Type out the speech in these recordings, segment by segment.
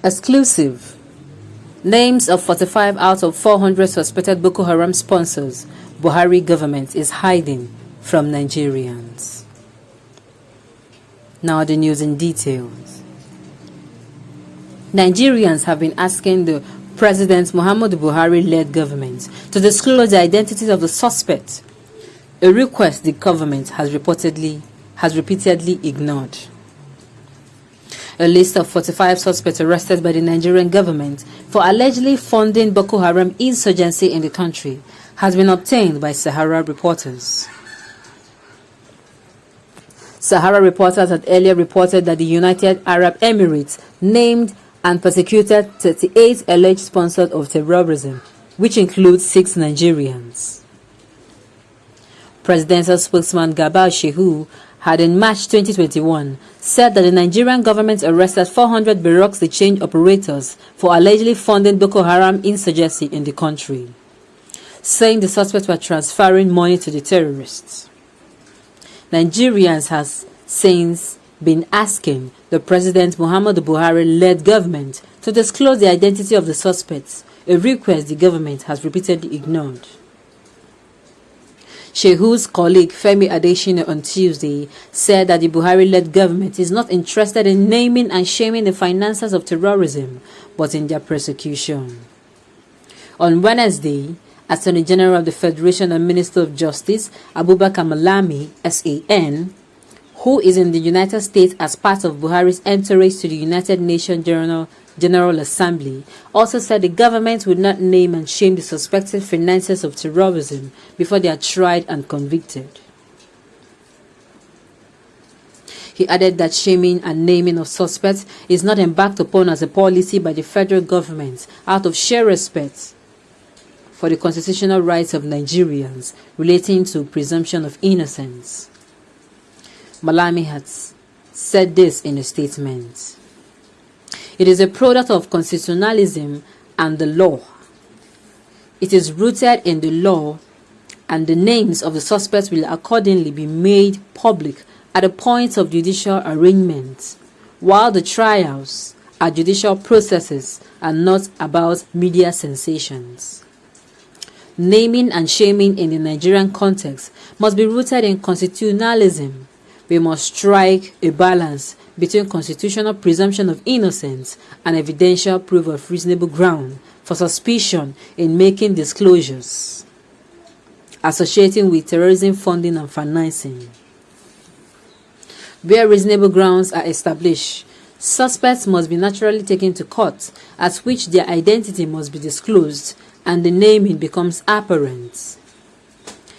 Exclusive. Names of 45 out of 400 suspected Boko Haram sponsors Buhari government is hiding from Nigerians. Now the news in details. Nigerians have been asking the President Muhammadu Buhari-led government to disclose the identities of the suspects, a request the government has repeatedly ignored. A list of 45 suspects arrested by the Nigerian government for allegedly funding Boko Haram insurgency in the country has been obtained by Sahara reporters. Sahara reporters had earlier reported that the United Arab Emirates named and persecuted 38 alleged sponsors of terrorism, which includes 6 Nigerians. Presidential spokesman Garba Shehu had in March 2021 said that the Nigerian government arrested 400 Xerox exchange operators for allegedly funding Boko Haram insurgency in the country, saying the suspects were transferring money to the terrorists. Nigerians has since been asking the President Muhammadu Buhari-led government to disclose the identity of the suspects, a request the government has repeatedly ignored. Shehu's colleague Femi Adesina on Tuesday said that the Buhari-led government is not interested in naming and shaming the financiers of terrorism, but in their prosecution. On Wednesday, Attorney General of the Federation and Minister of Justice Abubakar Malami, SAN, who is in the United States as part of Buhari's entourage to the United Nations General Assembly, also said the government would not name and shame the suspected financiers of terrorism before they are tried and convicted. He added that shaming and naming of suspects is not embarked upon as a policy by the federal government out of sheer respect for the constitutional rights of Nigerians relating to presumption of innocence. Malami has said this in a statement. It is a product of constitutionalism and the law. It is rooted in the law, and the names of the suspects will accordingly be made public at the point of judicial arraignment, while the trials are judicial processes and not about media sensations. Naming and shaming in the Nigerian context must be rooted in constitutionalism. We must strike a balance between constitutional presumption of innocence and evidential proof of reasonable ground for suspicion in making disclosures associating with terrorism funding and financing. Where reasonable grounds are established, suspects must be naturally taken to court, at which their identity must be disclosed and the naming becomes apparent.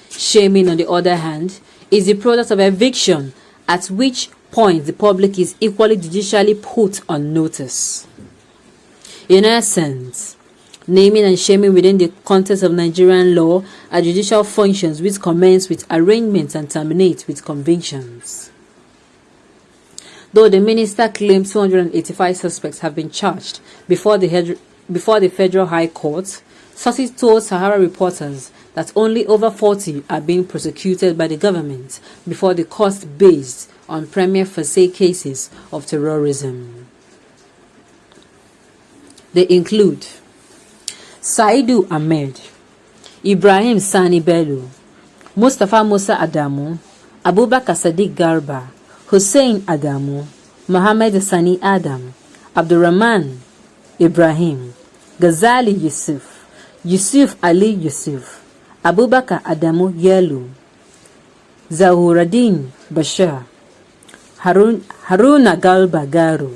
Shaming, on the other hand, is the product of eviction, at which point the public is equally judicially put on notice. In essence, naming and shaming within the context of Nigerian law are judicial functions which commence with arraignments and terminate with convictions. Though the minister claims 285 suspects have been charged before the Federal High Court, sources told Sahara reporters that only over 40 are being prosecuted by the government before the court based on premier ß⁰ cases of terrorism. They include Saidu Ahmed, Ibrahim Sani Bello, Mustafa Musa Adamu, Abubakar Sadiq Garba, Hussein Adamu, Mohammed Sani Adam, Abdurrahman Ibrahim, Ghazali Yusuf Ali Yusuf, Abubakar Adamu Yelu, Zahuruddin Bashar, Haruna Galba Garu,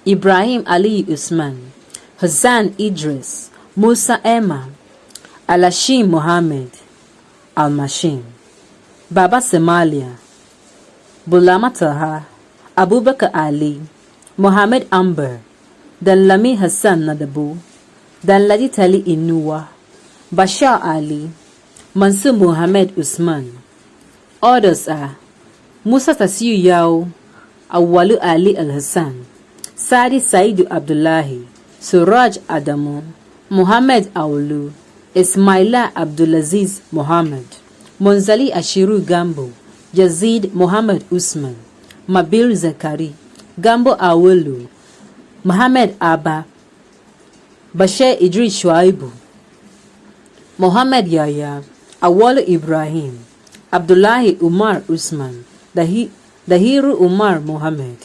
Ibrahim Ali Usman, Hassan Idris, Musa Emma, Alashim Mohammed Al-Mashim, Baba Somalia, Bulama Taha, Abubakar Ali, Mohammed Amber, Danlami Hassan Nadabu, Danladi Tali Inuwa, Bashar Ali, Mansur Mohammed Usman. Others are Musa Tasiu Yao, Awalu Ali Al-Hassan, Sadi Saidu Abdullahi, Suraj Adamu, Muhammad Aulu, Ismaila Abdulaziz Muhammad, Monzali Ashiru Gambo, Yazid Muhammad Usman, Mabil Zakari, Gambo Awolu, Muhammad Abba, Bashir Idris Shuaibu, Mohammed Yahya, Awolu Ibrahim, Abdullahi Umar Usman, Dahiru Umar Mohammed,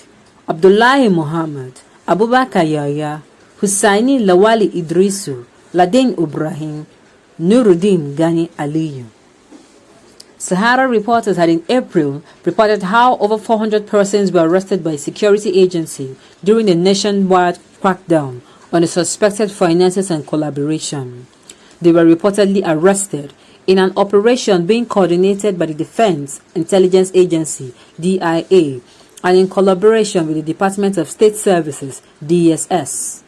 Abdullahi Muhammad, Abubakar Yahya, Hussaini Lawali Idrisu, Ladin Ibrahim, Nuruddin Gani Aliyu. Sahara reporters had in April reported how over 400 persons were arrested by a security agency during the nationwide crackdown on the suspected finances and collaboration. They were reportedly arrested in an operation being coordinated by the Defense Intelligence Agency (DIA) and in collaboration with the Department of State Services (DSS),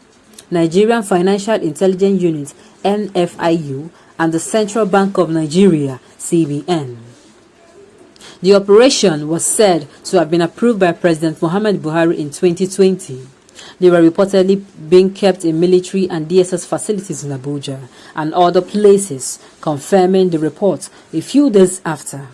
Nigerian Financial Intelligence Unit (NFIU), and the Central Bank of Nigeria (CBN). The operation was said to have been approved by President Muhammad Buhari in 2020. They were reportedly being kept in military and DSS facilities in Abuja and other places, confirming the report a few days after.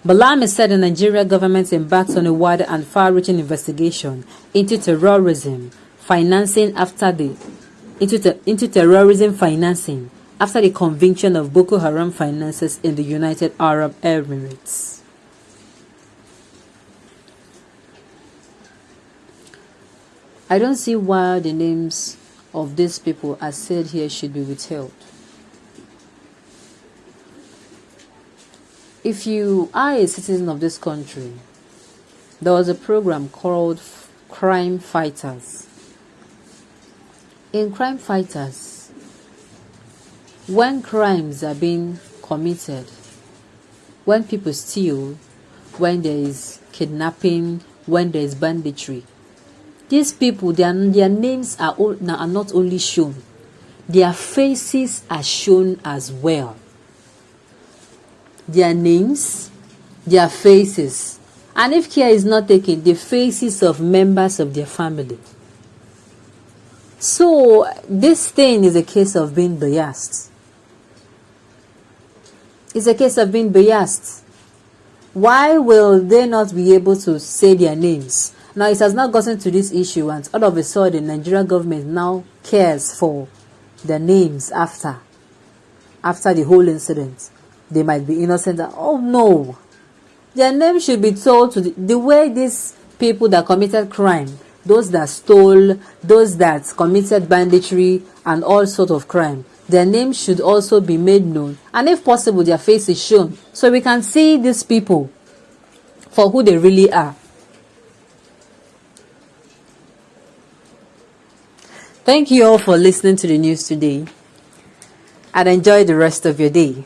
Balami said the Nigeria government embarked on a wider and far-reaching investigation into terrorism financing after the conviction of Boko Haram finances in the United Arab Emirates. I don't see why the names of these people as said here should be withheld. If you are a citizen of this country, there was a program called Crime Fighters. In Crime Fighters, when crimes are being committed, when people steal, when there is kidnapping, when there is banditry, these people, their names are not only shown, their faces are shown as well. Their names, their faces, and if care is not taken, the faces of members of their family. So this thing is a case of being biased. It's a case of being biased. Why will they not be able to say their names? Now it has not gotten to this issue, and all of a sudden, the Nigerian government now cares for their names after the whole incident. They might be innocent. Oh no, their names should be told to the way these people that committed crime, those that stole, those that committed banditry and all sort of crime, their names should also be made known, and if possible, their face is shown, so we can see these people for who they really are. Thank you all for listening to the news today, and enjoy the rest of your day.